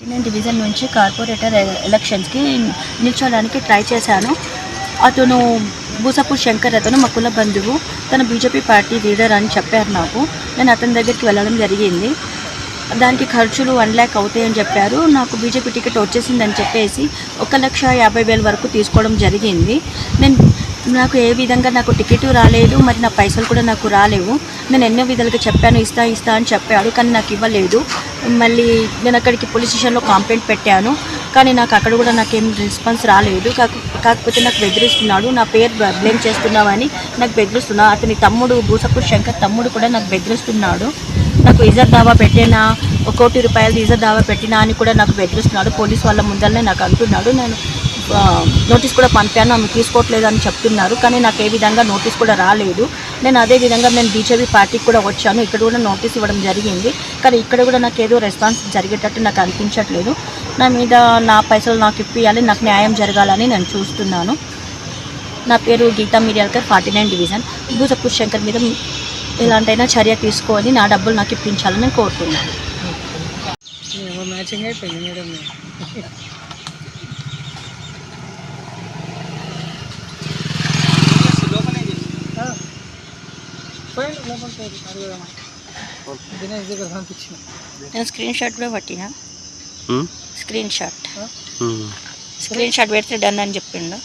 నేను డివిజన్ నుంచి కార్పొరేటర్ ఎలక్షన్స్కి నిల్చోడానికి ట్రై చేశాను. అతను బూసపూర్ శంకర్ అతను మా కుల బంధువు, తన బీజేపీ పార్టీ లీడర్ అని చెప్పారు నాకు. నేను అతని దగ్గరికి వెళ్ళడం జరిగింది. దానికి ఖర్చులు 1 lakh అవుతాయని చెప్పారు. నాకు బీజేపీ టికెట్ వచ్చేసిందని చెప్పేసి 1,50,000 వరకు తీసుకోవడం జరిగింది. నాకు ఏ విధంగా నాకు టికెట్ రాలేదు, మరి నా పైసలు కూడా నాకు రాలేవు. నేను ఎన్నో విధాలుగా చెప్పాను, ఇస్తా అని చెప్పాడు, కానీ నాకు ఇవ్వలేదు. మళ్ళీ నేను అక్కడికి పోలీస్ స్టేషన్లో కంప్లైంట్ పెట్టాను, కానీ నాకు అక్కడ కూడా నాకేం రెస్పాన్స్ రాలేదు. కాకపోతే నాకు బెదిరిస్తున్నాడు, నా పేరు బ్లేమ్ చేస్తున్నావని నాకు బెదిరిస్తున్నా. అతని తమ్ముడు బూసపూర్ శంకర్ తమ్ముడు కూడా నాకు బెదిరిస్తున్నాడు. నాకు ఇజ్జత్ దావా పెట్టినా, 1 కోటి రూపాయలు ఇజ్జత్ దావా పెట్టినా అని కూడా నాకు బెదిరిస్తున్నాడు. పోలీస్ వాళ్ళ ముందరనే నాకు అంటున్నాడు. నేను నోటీస్ కూడా పంపాను, ఆమె తీసుకోవట్లేదు అని చెప్తున్నారు, కానీ నాకు ఏ విధంగా నోటీస్ కూడా రాలేదు. నేను అదే విధంగా బీజేపీ పార్టీకి కూడా వచ్చాను, ఇక్కడ కూడా నోటీస్ ఇవ్వడం జరిగింది, కానీ ఇక్కడ కూడా నాకు ఏదో రెస్పాన్స్ జరిగేటట్టు నాకు అనిపించట్లేదు. నా మీద నా పైసలు నాకు ఇప్పియాలి, నాకు న్యాయం జరగాలని నేను చూస్తున్నాను. నా పేరు గీతా మిర్యాల్కర్, 49 డివిజన్. బూసపూర్ శంకర్ మీద ఎలాంటైనా చర్య తీసుకొని నా డబ్బులు నాకు ఇప్పించాలని నేను కోరుతున్నాను. నేను స్క్రీన్ షాట్ కూడా పట్టినా, స్క్రీన్ షాట్ పెడితే డన్ అని చెప్పిండు.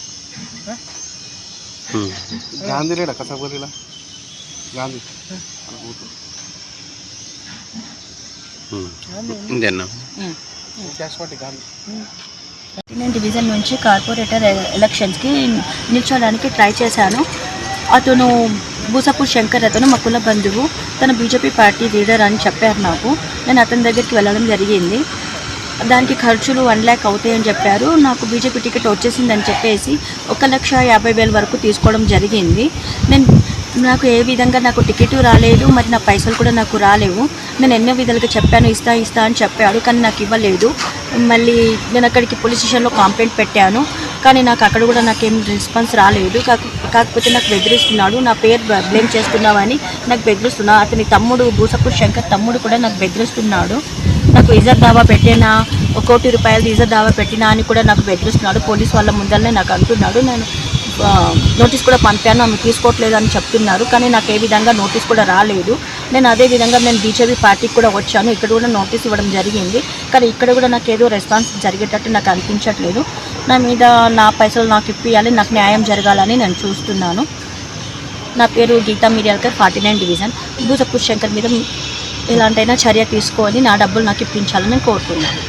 నేను డివిజన్ నుంచి కార్పొరేటర్ ఎలక్షన్స్కి నిల్చోడానికి ట్రై చేశాను. అతను బూసపూర్ శంకర్ అతను మా కుల బంధువు, తన బీజేపీ పార్టీ లీడర్ అని చెప్పారు నాకు. నేను అతని దగ్గరికి వెళ్ళడం జరిగింది. దానికి ఖర్చులు 1 lakh అవుతాయని చెప్పారు. నాకు బీజేపీ టికెట్ వచ్చేసిందని చెప్పేసి 1,50,000 వరకు తీసుకోవడం జరిగింది. నాకు ఏ విధంగా నాకు టికెట్ రాలేదు, మరి నా పైసలు కూడా నాకు రాలేవు. నేను ఎన్నో విధాలుగా చెప్పాను, ఇస్తా అని చెప్పాడు, కానీ నాకు ఇవ్వలేదు. మళ్ళీ నేను అక్కడికి పోలీస్ స్టేషన్లో కంప్లైంట్ పెట్టాను, కానీ నాకు అక్కడ కూడా నాకేం రెస్పాన్స్ రాలేదు. కాకపోతే నాకు బెదిరిస్తున్నాడు, నా పేరు బ్లేమ్ చేస్తున్నావని నాకు బెదిరిస్తున్నా. అతని తమ్ముడు బూసపూర్ శంకర్ తమ్ముడు కూడా నాకు బెదిరిస్తున్నాడు. నాకు ఇజ్జత్ దావా పెట్టినా, 1 కోటి రూపాయలు ఇజ్జత్ దావా పెట్టినా అని కూడా నాకు బెదిరిస్తున్నాడు. పోలీస్ వాళ్ళ ముందరనే నాకు అంటున్నాడు. నేను నోటీస్ కూడా పంపాను, ఆమె తీసుకోవట్లేదు అని చెప్తున్నారు, కానీ నాకు ఏ విధంగా నోటీస్ కూడా రాలేదు. నేను అదే విధంగా బీజేపీ పార్టీకి కూడా వచ్చాను, ఇక్కడ కూడా నోటీస్ ఇవ్వడం జరిగింది, కానీ ఇక్కడ కూడా నాకు ఏదో రెస్పాన్స్ జరిగేటట్టు నాకు అనిపించట్లేదు. నా మీద నా పైసలు నాకు ఇప్పియాలి, నాకు న్యాయం జరగాలని నేను చూస్తున్నాను. నా పేరు గీతా మిర్యాల్కర్, 49 డివిజన్. బూసపూర్ శంకర్ మీద ఎలాంటైనా చర్య తీసుకొని నా డబ్బులు నాకు ఇప్పించాలని నేను కోరుతున్నాను.